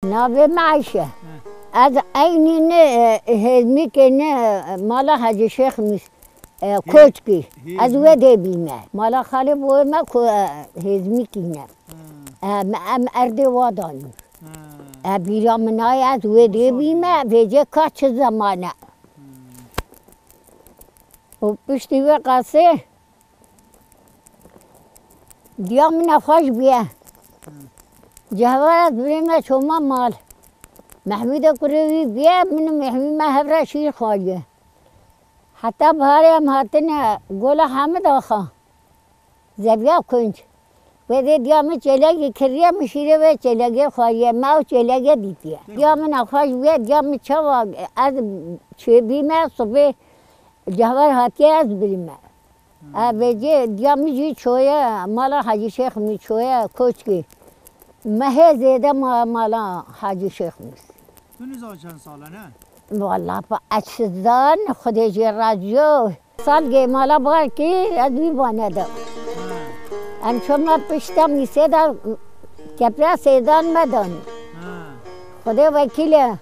نابه معیشه از این هزمی که نه مالا حاجی شیخ میست کوچ کی از او ده بیمه مالا خاله بوی ما کو هزمی کی نه ام ارده وادانی بیرامنای از او ده بیمه ویجه کاچ زمانه و پشتی و قصه دیام نخواش بیه جهوارت بریم شما مال محمود کروی بیا من محمود ما هفره شیر خواهیه حتی بهاری هم هاتن گل حامد آخا زبیا کنج و دیام چلگی کریه مشیره و چلگی خواهیه ما و چلگی دیتیه دیام نخواش بیا دیام چوا از چه بیمه صبح جهوار هاتیه از بریم اوجه دیام جی چویه مالا حاجی شیخ می چویه کوچ کی مه زیده مالا حاجی شیخ میست تو نزار چند ساله نه؟ والله با اجزان خودش راجو سال گه مالا بار کی از بیوانه دو انچون ما پشتم میسه دا کپرا سیدان مدن خدا وکیله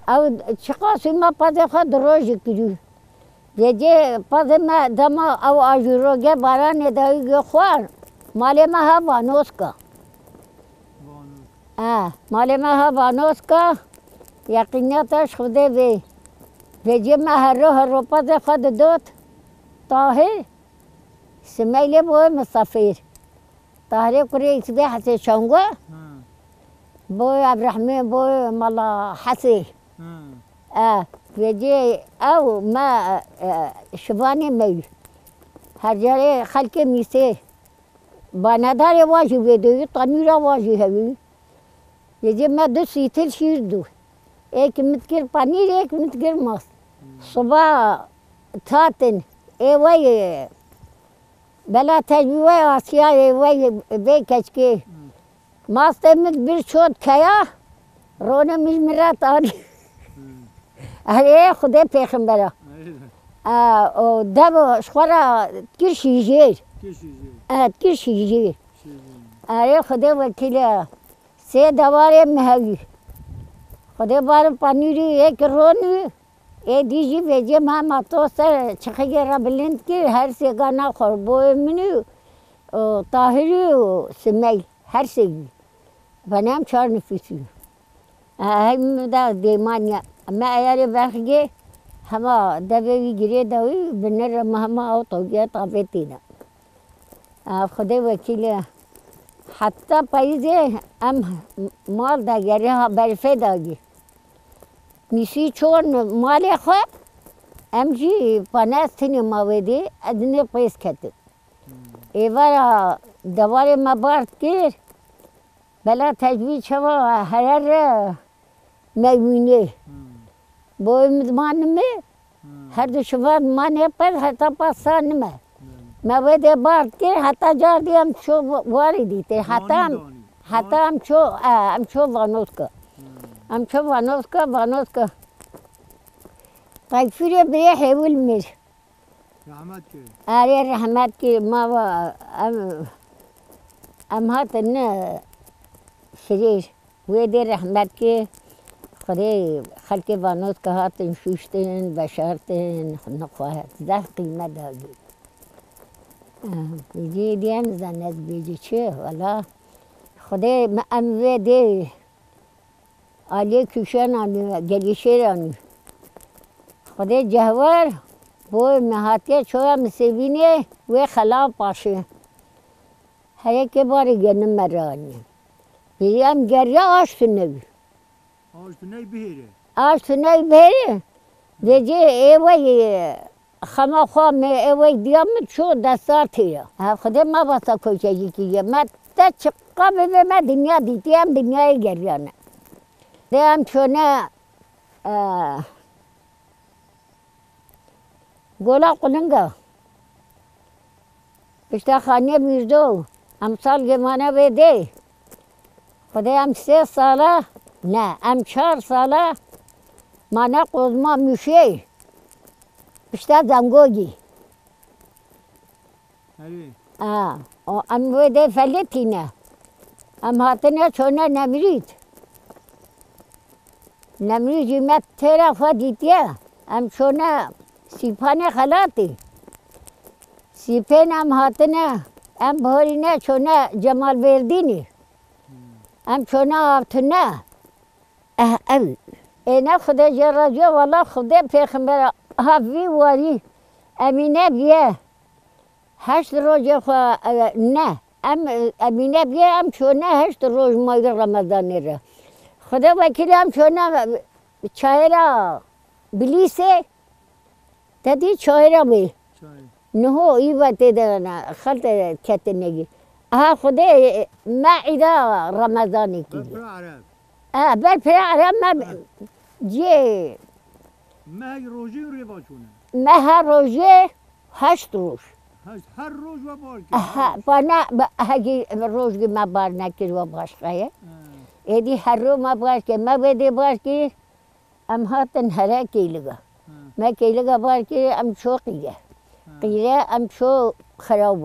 او چقاسی ما پاز خود روش کریو دیگه پاز ما دما او آجوروگه باران دایی خوار مال ما ها وانوس کا مال ما ها وانوس کا یقینیتش خوده بی ویجه ما هر رو پاز خود دوت طاهر سمیله بوی مسافر طاهر کری اسبی حسی شنگو بوی عبدالرحمن بوی مالا حسی ویجه او ما شبانی میل هر جاره خلق میسه باندار واجی بیدوی تنور واجی هوی ویجه ما دو سیتر شیر دو एक मिनट पनीर एक मिनट मस्त सुबह थातन ए वही बला तजबीवा आसिया ए वही बे कच के मस्त मिनट बिर छोड़ खाया रोने मिल मेरा तारी अरे खुदे पैगंबरा ओ दब शखरा किरशीजे अरे खुदे वकीले से दवारे महंगी خدا بار پنیری یک رونی دیجی ویجه ما ماتوسر چخیه را بلند کی هر سیگانا خوربوی منی طاهری و سمی هر سیگی بنام چهار نفیسی های مدا دیمانیا اما ایاری بخیه همه دبی گیری دوی بنر مهما او توگیه تابتینا خدا وکیله حتی پاییزه ام مال داگیری ها برفه داگی میسی چون مالی خود ام جی پانستینی موادی ادنی پیس کرد ایوارا دواره ما بارد کر بلا تجویز شوا هر میمونه بوی مدمانمه هر دو شما مانه پر حتی پاسانمه مواد بارد کر حتی جاردی هم شو واری دیته حتی هم شو وانوس کا تکفیر بری حیول میر رحمت که آره رحمت که ما ام هاتن شریر ویدی رحمت که خدای خلق وانوس کا هاتن شوشتن بشارتن نخواهد ده قیمت داگی بیجی دیم زند بیجی چه والا خدای ام ویدی آلی کشان آنی گلیشیر آنی خدا جهور بوی نهاتیه چویا مسیبینه و خلاف پاشه هر یک باری گنم مرانی بیام گریه آشتونه بی آشتونه بهره دیگه ایوی خما خواه می ایوی دیام چو دستار تیره خدا ما باسا کوچگی کیه ما تا چقا ببه ما دنیا دیتیم دنیای گریانه دیام چونه گولا قلنگا پشتا خانه میردو امسال گمانه بیده خدا ام 3 ساله نه ام 4 ساله مانه قزما میشه پشتا زنگوگی ام بیده فلیتینه ام هاتنه چونه نمیرید نمیجی مت طرف دیتیه ام شونه سیپانه خلاتی سیپن ام هاتنه ام بهارینه چونه جمال وردینی ام شونه آفتنه او اینا خدا جراجه والا خدا پیغمبر هفوی واری امینه بیه 8 روز خو نه ام امینه بیه ام شونه 8 روز ماه رمضان را خدا وکیل ام شونه چایرا بلیسه تدی چایرا بی چای نهو ای وقت دارن خلط کتنگی خدا معده رمضانی کی بفر عرب بر پر عرب ما جی مه روزی روی باچونه مه روزه 8 روز هر روز و بار که بانا هگی روز که ما بار نکر و باشقه ایدی هر رو ما باش که ما بده باش که ام هاتن هره کیلگا ما کیلگا بار که ام شو قیره ام شو خراب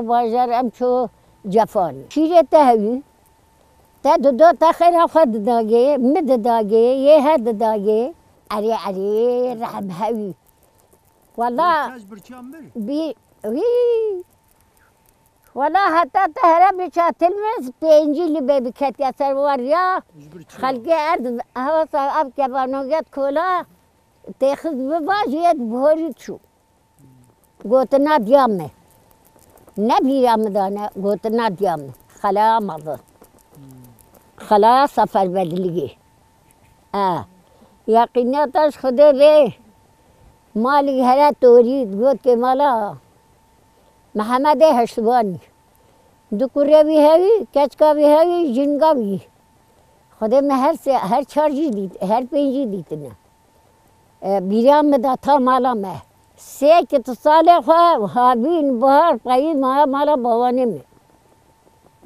بازار ام شو جفانی شیره تهوی تا دو تا خیر خود داگه مد داگه یه هد داگه اری رحم هوی والله کج برچام بر بی وی والله حتی تهرا بچه تلمز پینجی لی بی کتی اثر واریا اج برچام خلقی ارد هوا اب کبانوگت کولا تخذ بباجیت بهارید شو گوتنا دیامه نبیرم دانه گوتنا دیامه خلا مضى خلا سفر بدلگی یقینیتش خدا به مالی هره تورید گوت که مالا محمد هشتوانی دو کوره بی هوی کچکا بی هوی جنگا بی خدا من هر چارجی دید هر پنجی دید نه بیرام دا تا مالا مه سه که تو ساله خواه هابین بهار پایید مالا بوانه می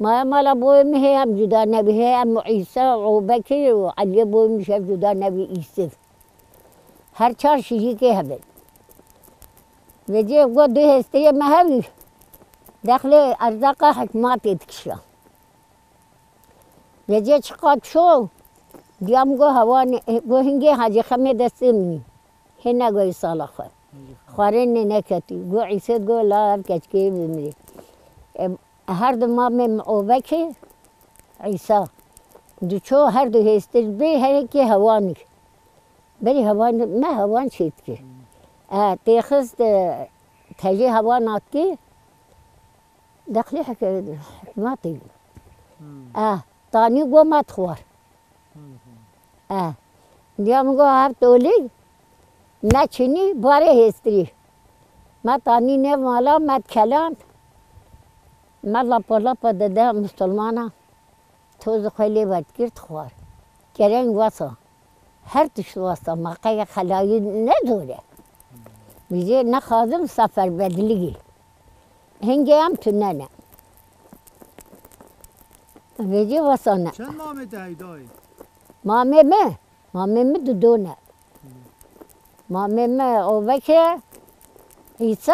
مالا بوی میه هم جدا نبی هم عیسی و بکر و علی بوی میشه جدا نبی ایسف هر چار شیجی که هبه وجه گو دو هسته مهوی داخل ارزاق حکمات اتکشا وجه چقدر شو دیام گو هوان گو هنگی حاجی خمه دسته منی هنه گوی سالا خواه خوارن نکتی گو عیسی گو لا اب کچکی بمری هر دو ما من اوبکه عیسی دو چو هر دو هستش بی هر کی هوانی بری هوان ما هوان شید که تیخست تجی هوانات که داخلی حکماتی تانی گو مات خوار دیام گو هر تولی نه چینی باره هستری ما تانی نه مالا مت کلان ما لاپا داده مسلمانا توز خیلی بد کرد خوار کرنگ واسا هر تش واسا مقای خلایی نداره بیزه نخوازم سفر بدلگی هنگی هم تو نه بیزه واسا نه چند نامه تهیدای مامه دونه مامه او بکر عیسی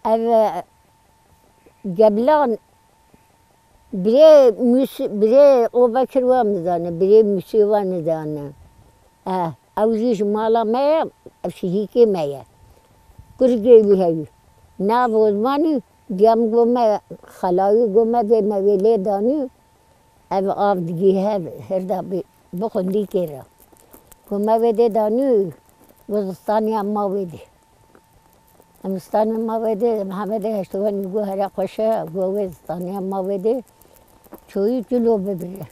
او قبلان بره او بکر و مزانه بره موسی و نزانه او جیش مالا مایا افشیهی که مایا کرگه بیهی نه بودمانی دیام گومه خلایی گومه به مویله دانی او آب دیگه هر دا بخوندی که را گومه بده دانی وزستانی اما بده امستان ما بده محمد هشتوانی گو هر خوشه گو وزستانی اما بده چوی چلو ببره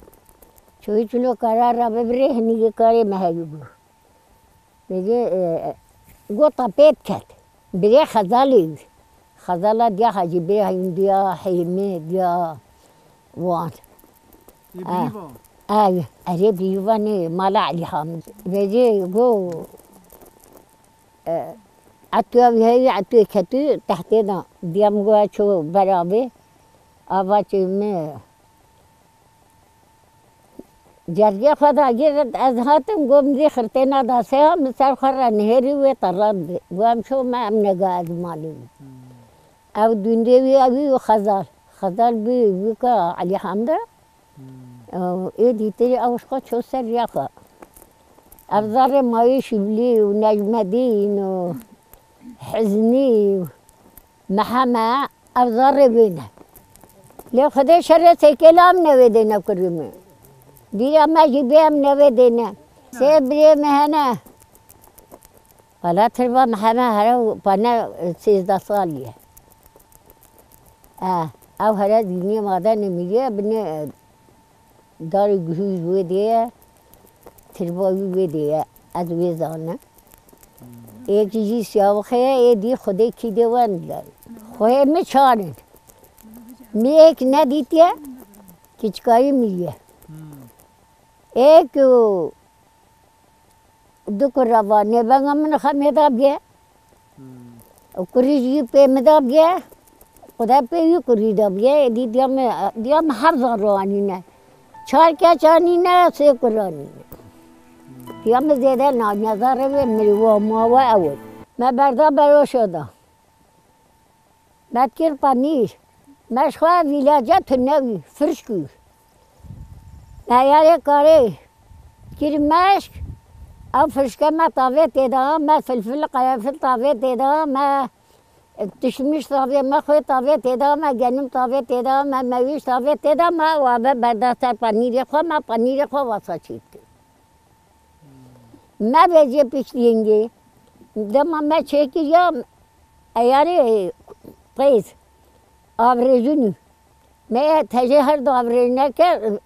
چوی چلو قرار را ببره هنگی کاری مهگی گو بگه گو تپید کرد بره خزالی خزالا دیا حاجی بیهیم دیا حیمه دیا وان بیوا اره بیوانی مالا علی حامد بگه گو عطوه بیهی عطوه کتو تحتینا دیام گوه چو برابه آبا چه جرگه خدا گیرد از هاتم گم دی خرطینا داسه هم سر خور نهری و تران دی گوام شو ما ام نگاه از مالیم او دونده بی اوی و خزال بی که علی حمده ای دیتری اوشقا چو سر یخا افزار مایی شبلی و نجمدین و حزنی و محمه افزار بینه لی خدا شر سیکلام نویده نکرمه بیرم مجیبه هم نویده نه سه بری مهنه حالا تربا محمه هره پانه 13 سالیه او هره دینی ماده نمیگه بینه داری گوش ویدیه تربایی ویدیه از ویزانه یک چیزی سیاه خیه ای دی خودی کی دیوان داره خواه می چانه می ایک ندیتیه کچکایی میگه ایک دو کروانه بگم من خمیده بیه و کریجی پیمده بیه خدا پیو کریده بیه دیام هفت روانی نه 4 کچانی نه 3 کرانی نه دیام زیده نازاره به مریوا ماوا اول من بردا برو شدم مدکر پنیر مشخواه ویلاجه تنوی فرشکو نیاره کاری کیر مشک او فرشکه ما تاوه تیدام ما فلفل قیافل تاوه تیدام ما تشمیش تاوه ما خوی تاوه تیدام ما گنم تاوه تیدام ما مویش تاوه تیدام ما وابه برداشتر پنیر خواه ما پنیر خواه واسه چید ما بیجه پیش دینگی دما ما چه کردم ایاری قیز آورژونی من تجه هر دو آورژ نکرد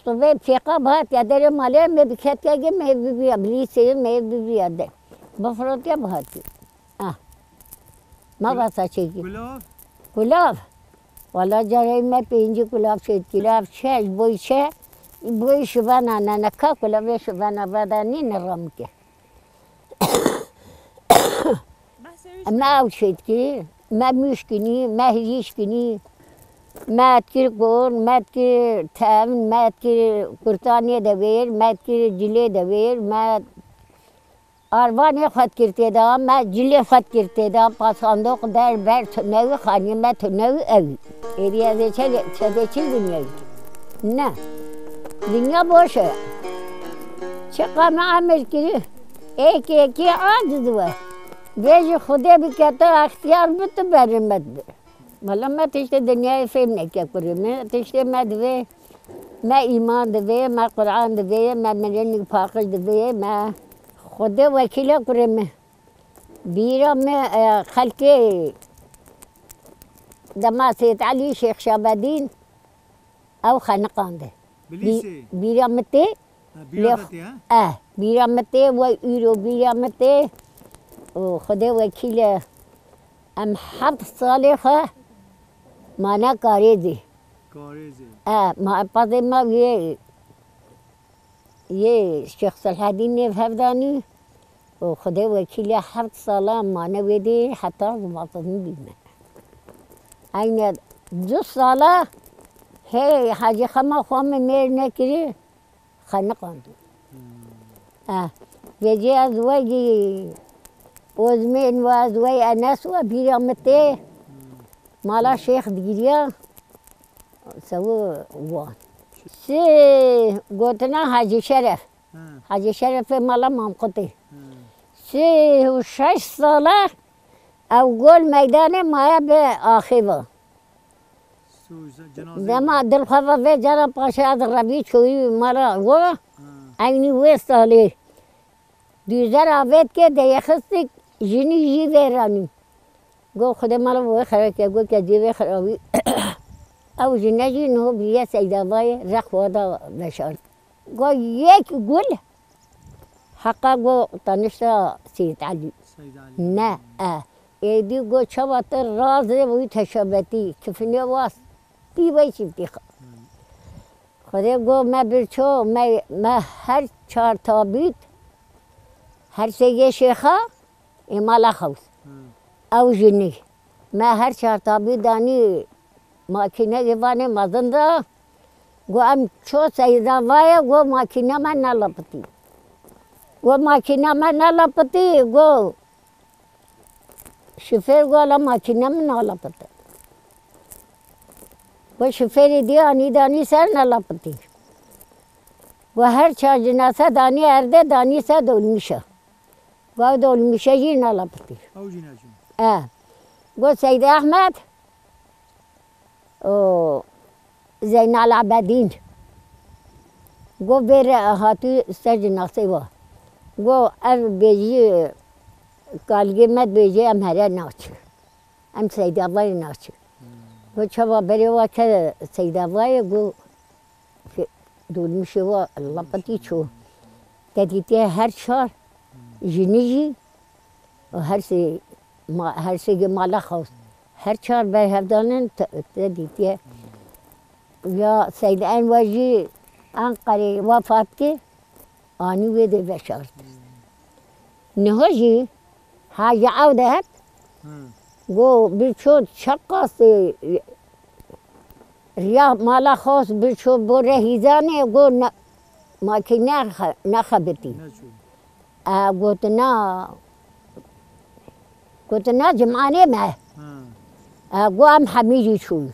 صبح فیقا بات یادر ماله من بکت که من بیا بلیسه من بیا ده بفرودی باتی ما واسه چی گلاب گلاب والا جایی من 5 گلاب شد گلاب چه بوی شبانه نکا گلاب شبانه بدنی نرم که ما اوشید که ما مشکنی ما هیچکنی ما اتکر کن ما اتکر تامن ما اتکر کرتانی دویر ما اتکر جلی دویر ما آروانی خود کرده دام ما جلی خود کرده دام پاساندوق در بر تنوی خانی ما تنوی اوی ایریا ده چه دنیایی نه دنیا باشه چه قام عمل کردی ایکی عاجز و بیش خدا بکتا اختیار بتو برمت بر مالا ما تشت دنیای فهم نکه کریم تشت ما دوی ما ایمان دوی ما قرآن دوی ما مرنی پاکش دوی ما خدا وکیل کریم بیرم خلقی دما سید علی شیخ شابدین او خانقانده بلیسه بیرامتی بیرامتی ها بیرامتی و ایرو بیرامتی و خدا وکیل ام 7 ساله خواه مانا کاریزی کاریزه ما پس ما یه شیخ صلاح الدین نفهمدانی و خدا وکیل 7 ساله مانا ویدی حتی مواطنی بیمه این 2 ساله هی حاجی خما خوام میر نکری خانقاندو ویجی از ویجی وزمین و از وی انس و بیرامته مالا شیخ دیگریا سو وان سی گوتنا حاجی شرف حاجی شرف مالا مامقتی 36 ساله او گل میدان مایا به آخیبا دما دلخواه و جرا پاشا از ربی چوی مالا و اینی و سالی دیگر آوید که دیخستی جنی جی ویرانی گو خدا مالا و خراب که گو که جی خرابی او جنی جی نو بیه سیدابای رخوادا بشارد گو یک گل حقا گو تانشتا سید علی نه ایدی گو چوات راز وی تشابتی کفنی واس بیوی چیفتی خدا گو ما برچو ما هر 4 تابیت هر سه شیخا ایمالا خوز او جنی ما هر 4 تابیت دانی ماکینه دیوانه مزنده گو ام چو سیدا وای گو ماکینه من نلپتی گو ماکینه من نلپتی گو شوفر گو الا ماکینه من نلپتی گو شوفری دی آنی دانی سر نلپتی گو هر چهار جناسه دانی ارده دانی سه دولمیشه گو دولمیشه جی نلپتی او جینا جون گو سید احمد و زین العابدین گو بیر هاتو سه جناسه و گو ام بیجی کالگی مد بیجی ام هره ناچه ام سید الله ناچه گو چوا بری و که سید الله گو دولمیشه و لپتی چو تدیتی هر چهار جنیجی و هر سی مالا خواست هر چهار به هفدانن تدیتی یا سید انواجی انقره وفات که آنی ویده بشارد نه جی حاجه عودت گو بیچود شقاست ریا مالا خواست بیچود بره هیزانه گو ما که نخبتی گوتنا جمعانه مه گو هم حمیجی چوی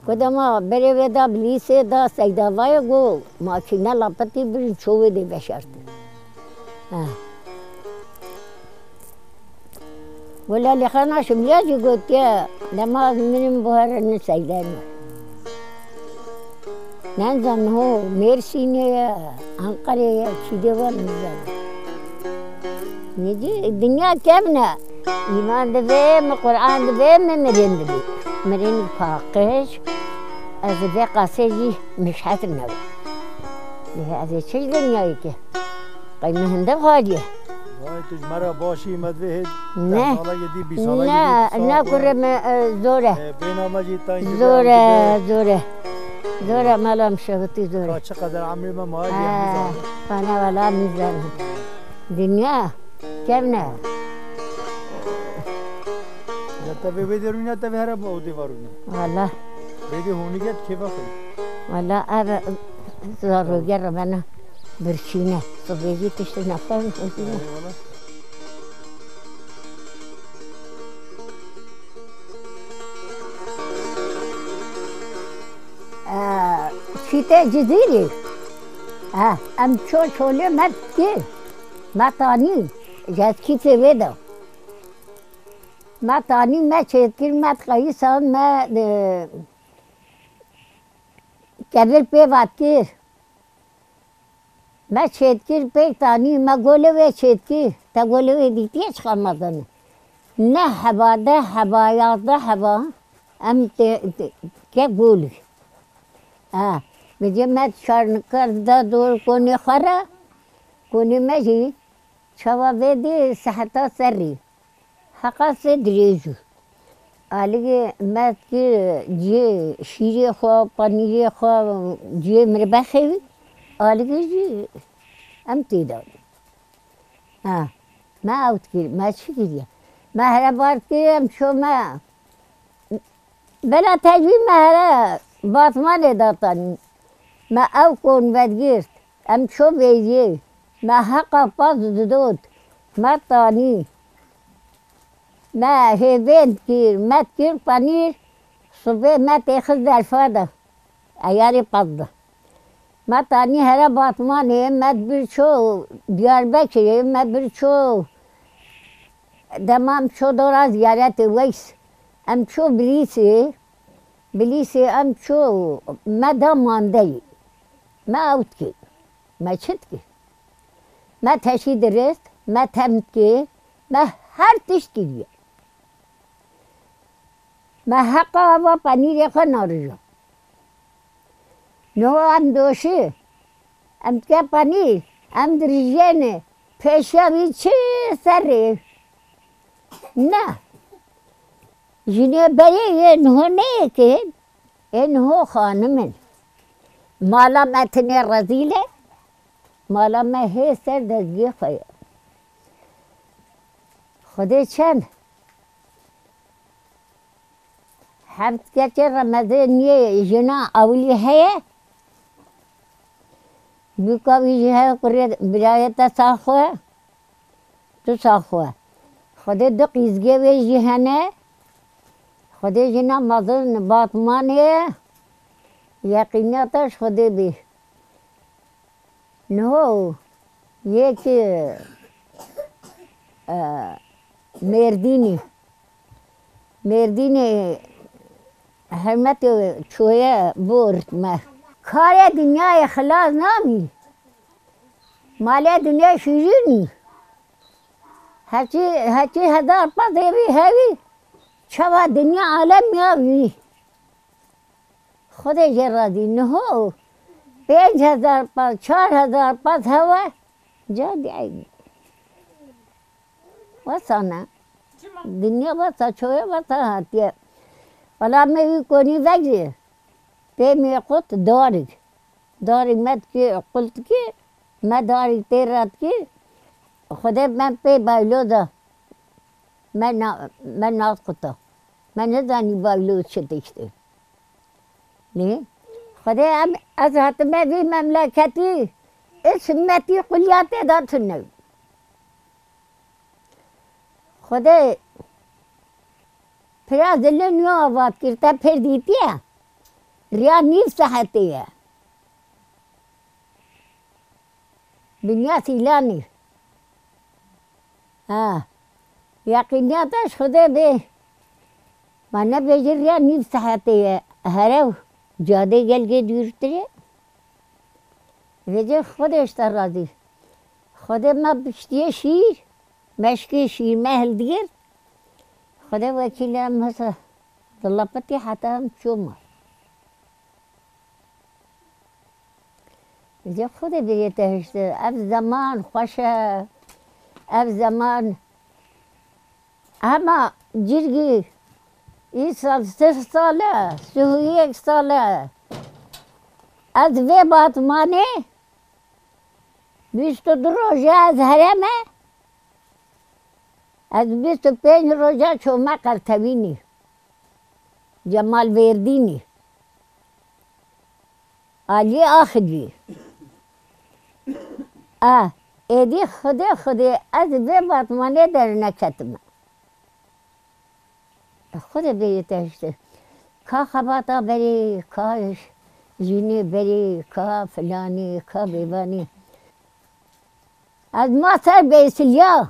گوتم ما بره ودا بلیسه دا سیداوای گو ماکینه لپتی بری چوه دی بشرد ولی لخانا شمیا جی گوتیا نماز منیم بهر نسیدان ننزم هو مرسینه انقره چیده ور نزد نجی دنیا کمنه ایمان دویم قرآن دویم مرین دوی مرین پاکش از به قصه جی مشهد نبود از چه دنیایی که قیمه هنده خواهیه وای توش مرا باشی مدوه نه نه کرم زوره بینامه جی تا اینجا زوره مالام شغطی زوره چقدر عمری ما ماهی هم فانا ولا میزنم دنیا کم نه تبي بدي رونا تبي هرب أو ديوارونا والله بدي هونيكت كيف أخذ والله أبا زارو جرب أنا برشينة طبيعي تشتري نفهم شيء جزيري أم شو ليه ما تكير ما تاني جات كيف بيدا ما تانی ما چیتکر ما تقیسان ما کبر پی واتکر ما چیتکر پی تانی ما گوله و چیتکر تا گوله و دیتیش خامدن نه هوا ده هوا یاد ده هوا ام که گولی میگه ما چارن کرده دور کنی خورا کنی مجی چوا ویدی صحتا سری حقا سے دریجو آلگه مد که جی شیری خواه پنیری خواه جی مربخه وی آلگه جی ام تیداری ما اوت کر ما چی کردیم ما هر بار کردم شو ما بلا تجوی ما هر باطمان داتانی ما او کن بدگیرد ام شو بیجی ما حقا پاس دود ما تانی ما هیوین کیر مت کیر پنیر صبح ما تاخذ الفاده عیاری پاده ما تانی هر باطمانه مت برچو دیار بکری مت برچو دمام شو دورا زیارت ویس ام شو بلیسی ام شو ما دام مانده ما اوت کی ما چت کی ما تشید رست ما تمت کی ما هر تشتی ما حقا و پنیر خود نارجو نو ام دوشه ام که پنیر ام دریجنه پیشاوی چه سره نه جنه بری اینهو نه که اینهو خانمن مالا متنه رزیله مالا مه سر دزگی خواهی خودی چند حبت كتير رمضانية جنا أولي هي بكوي جها قرية بداية تساخوه تساخوه خده دق يزجي جهنة خده جنا مظن باطمانية يقيناتش خده بيه نه یک مردینی همت چویه برد ما کار دنیای خلاص نمی مال دنیا شیرینی هرچی هزار پس هیوی چوا دنیا عالم میابی خودش راضی نه 5000 پس 4000 پس هوا جا دیگه واسانه دنیا واسا چوه واسا هاتیه ولی می کنی وگی به می قط داری مت کی قلت کی ما داری تیرات کی خدا من پی بایلو دا من ناز قطع من ندانی بایلو چه دیشته نه خدا از حتما وی مملکتی اسمتی قلیات داد نه خدا پراز دلنیا آباد کرتا پھر دیتی ہے ریا نیف صحتی ہے دنیا سیلانی یقینیاتش خدا به من بیجر ریا نیف صحتی ہے هرو جاده گل که دورتره وجه خودش در راضی خدا ما بشتی شیر مشکی شیر محل دیر خدا وکیلم مثلا طلبتي حتى هم شومة زي خدا بيتهشت أب زمان خوشة أب زمان أما جرجي يسال 6 ساله 31 ساله از وی بات مانه 22 روزه از حرمه از 25 روزه شما قرطبینی جمال وردینی علی آخری ایدی خدا از وی بات مانه در نکتم خدا بیتشته که خباتا بری کاش جینی بری که فلانی که بیبانی از ما سر بیسلیا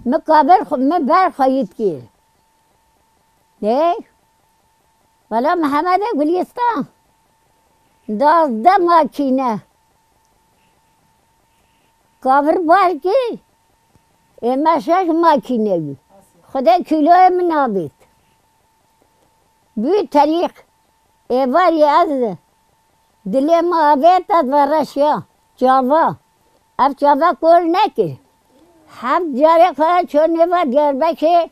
من بر خواهید کرد نه ولی محمد گلیستان 12 ماکینه کافر بار کی اما 6 ماکینه بی خدا کیلوی من آبید بی طریق ایواری از دل ما آبید از ورشیا جاوا اب جاوا کور نکر هم جاره خواهد چون نوا دیار بکه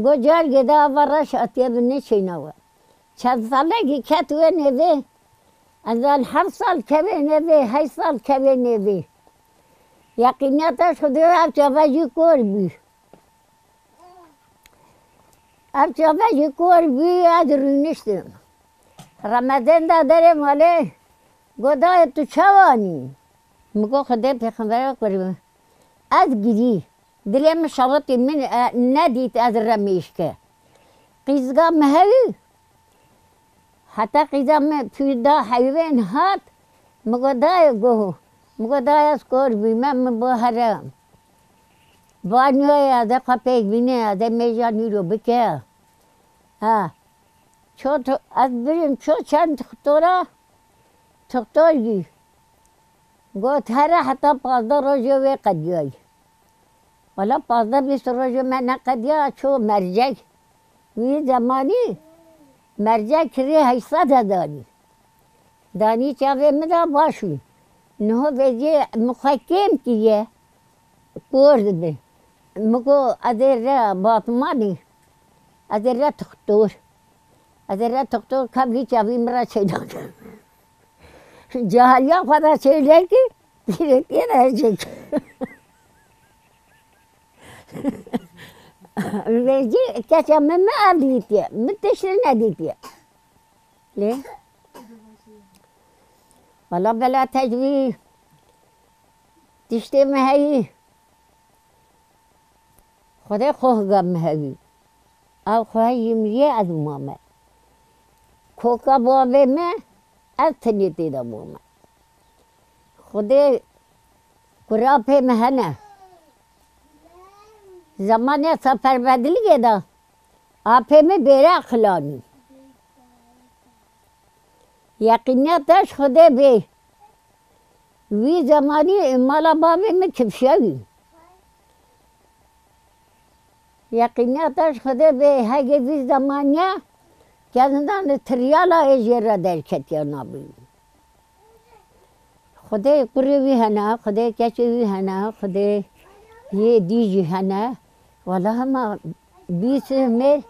گجار گدا ورش اتیب نچیناوا چند سالگی کتوه نوه از 7 سال کبه نوه 8 سال کبه نوه یقینیتش خدا اب جاوا جی کور بی اب جاوا جی کور بی از رونشتم رمضان دادره ماله گدای تو چوانی مگو خدا پیغمبر کریم از گیری دلم شرطی من ندید از رمیش که قیزگاه مهوی حتی قیزا من پیدا حیوان هات مگو دای گوه مگو دای از کور بی من بحرم بانیوی از قپیک بینه از میجانی رو بکه چون از بریم چند تختارگی گفت هر حتی 15 روزه وی قدیایی ولی 15-20 روزه من نقدیا چون مرجع وی زمانی مرجع کری 800 دانی چاوه مدا باشوی نه ویجی مخکم کیه کورد به مگو ادر باطمانی ادر تختور ادر تختور کبلی چاوی مرا چیدان جاهلیا خدا چیده کی پیره پیره چیده ویجی کچا من آبیدیه من تشر ندیدیه لی والا بلا تجوی تشتی مهی خدا خواه گم مهی او خواه یمیه از مامه کوکا بابه من از تنیتی دا مامه خودی کراپه مهنه زمان سفر بدلی دا آپه می بیره خلانی یقینیتش خودی بی وی زمانی مالا بابی می کفشوی یقینیتش خودی بی هگه وی زمانیه کندن تریالا اجیره در کتیا نابی خودی قروی هنه خودی کچوی هنه خودی یه دیجی هنه والا هما بیس میر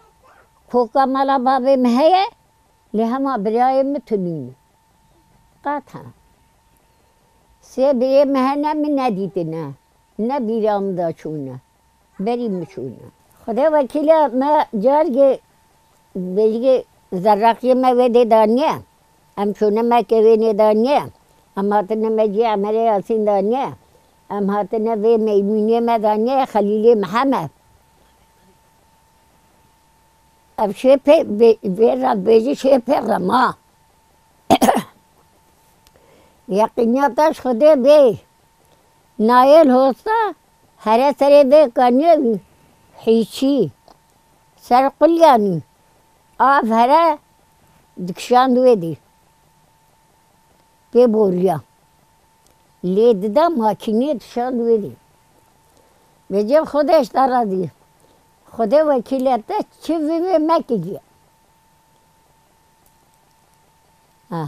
کوکا مالا بابی مهیه لی هما برای متونیم قطعا سه بیه مهنه می ندیده نه بیرام دا چونه بریم چونه خدا وکیله ما جارگه بجگه زرقی ما ویده دانیه ام چونه ما که وینه دانیه ام هاتنه ما جی عمره آسین دانیه ام هاتنه وی میمونی ما دانیه خلیلی محمد اب شپه بیرد بیجی شپه رما یقینیتش خودی بی نایل هستا هر سری بی کنیوی حیچی سر قلیانی آف هره دکشان دوی دی بی بولیا لید دا ماکینی دکشان دوی دی بجب خودش دارا دی خودی وکیلیته چی بی مکیگی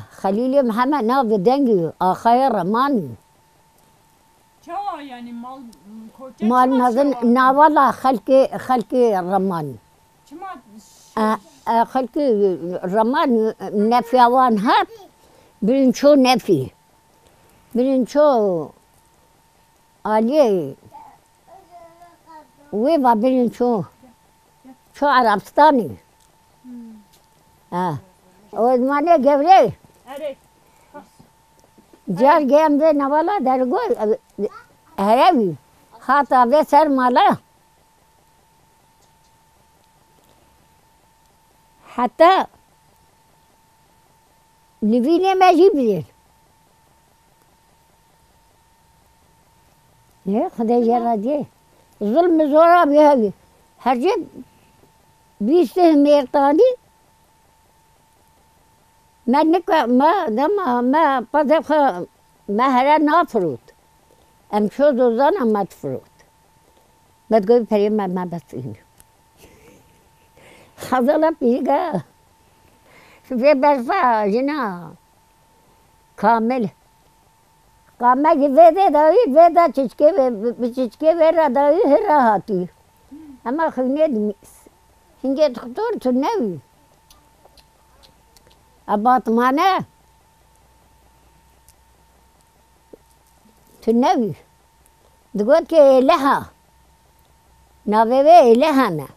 خلیل محمد ناو دنگی آخای رمانی چرا یعنی مال کجا مال مزن ناوالا خلق رمانی چما خلق رمان نفیوان هات برنچو نفی برنچو آلیه وی با برنچو چو عربستانی ازمانه گوره اره جار گیم به نوالا درگو هروی خاطا به سر مالا حتی لبینه مجیب دیر نه خدا جرا دی ظلم زورا بیهوی هر جب بیسته میرتانی من ما پذخ ما هر نافروت ام شو دوزان ام متفروت متگوی پری ما بسین خزالا پیگا في برفا جنا كامل قامة جذيذة داوي ذا تشكي برا داوي هراهاتي أما خلني دميس هنجي دكتور تنوي أباط مانا تنوي تقول كي لها نابي لها أنا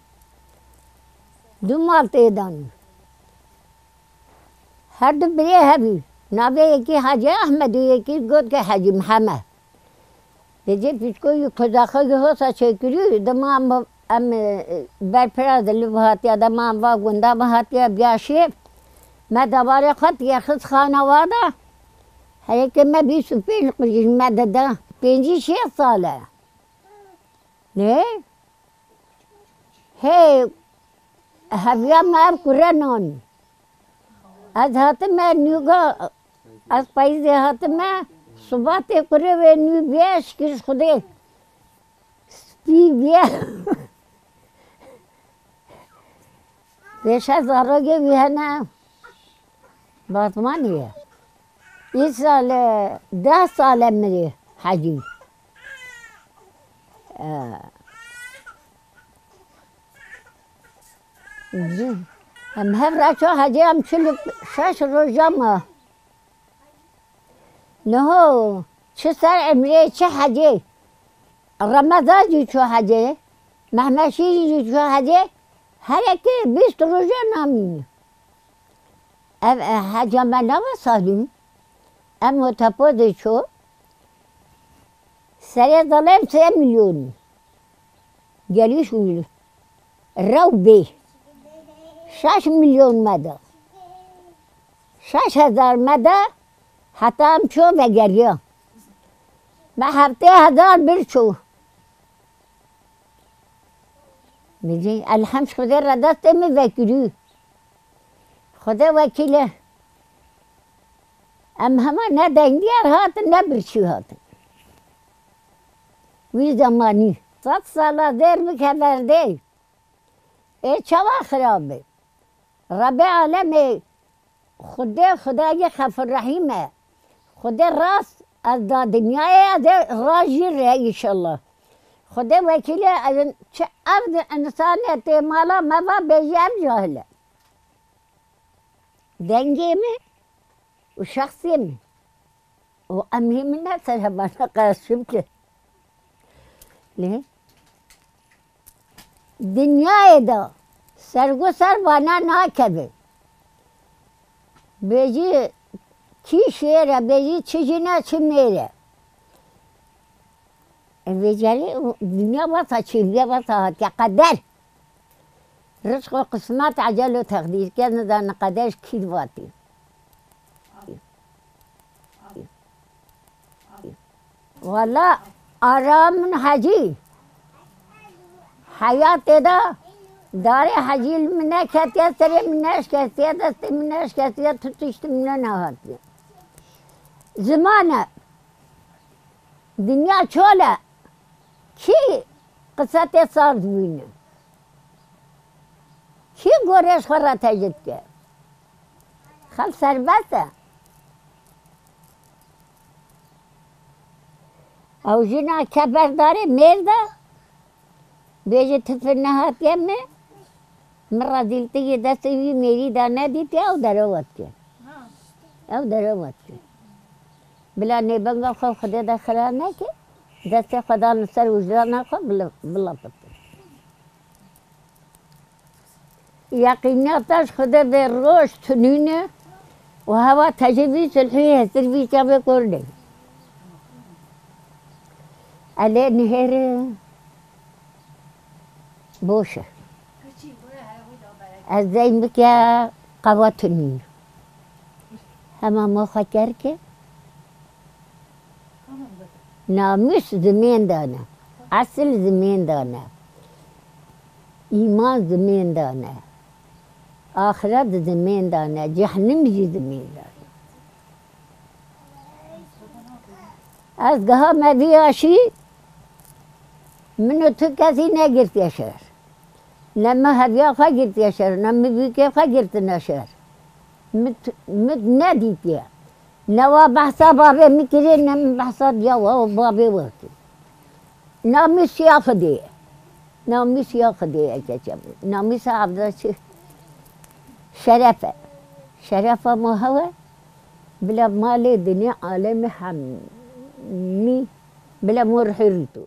دمال تيدان هر دو بریه هبی نابه یکی حاجی احمد و یکی گفت که حاجی محمد دیگه پیشکوی کزاخه هستا چکری دمان ام برپراز لبهاتی دمان و گنده بهاتی بیاشیب ما دوباره خط یه خط خانواده هر که ما 25 قرش مدده 5-6 ساله نه هی هفیا ما کرنانی از هاتمه نیوگا از پاییز هاتمه صبح تکره و نیو بیاش کش خوده سپی بیا بیش از آراگه بیانه باطمانیه این سال 10 ساله میره حجی هم هفرچو حجی هم 46 روزه نه چه سر امریه چه حجی رمضان جو چو حجی محمشی جو چو حجی هر اکی 20 روزه نامینه حجی من نواسالیم اما تپوزه چو سر ظلم 3 میلیون گلیش میلیون رو بی 6 میلیون مده 6,000 مده حتی هم چو و گریا به هفته 1000 برچو میگی الحمد خدا را دست می وکیلی خدا وکیله ام همه نه دنگیر هات نه برچی هات وی زمانی 100 ساله در بکه برده ای چوا خرابه رب عالم خدای غفور رحیمه خدا راست از دنیای از راجی ره ایشالله خدا وکیل از چه عبد انسانیت مالا موا بیجم جاهله دنگی می و شخصی می و امی من نسر همانا قاسم که لی دنیای دا سرگو سر وانا ناکبه بیجی کی شیره بیجی چی جنه چی میره بیجاری دنیا بسا چیزی بسا که قدر رزق و قسمت عجل و تقدیر که ندان قدرش کی دواتی والا آرام حجی حیات دا داره حجی منه کتیه سری منش کتیه دستی منش کتیه تشت منه نهاتیه زمانه دنیا چوله کی قصت ساز بینه کی گورش خورا تجد که خل سربسته او جنا کبر داره مرده بیجه تفر نهاتیه میں مرا دلتی یہ دستی بھی میری دانه دیتی او دروت که او دروت که بلا نیبنگا خو خدا دخلا نکه دست خدا نسر وجدان خو بلا پته یقینیتش خدا به روش تنینه و هوا تجربی سلحی هستر بی چابه کرده علی نهر بوشه از زین بکه قواتنی همه ما خکر که ناموس زمین دانه اصل زمین دانه ایمان زمین دانه آخرت زمین دانه جهنم جی زمین دانه از گاه مدی آشی منو تو کسی نگرتی شهر نما هدیا خواه گرتی شهر نما بیگه خواه گرتی نشهر مت ندیدی نوا بحثا بابه میکره نم بحثا دیا و بابه وقتی نامی سیاه دیه نامی سیاه دیه که نامی صاحب چه شرفه شرفه ما هوا بلا مال دنیا عالم هم بلا مرحرتو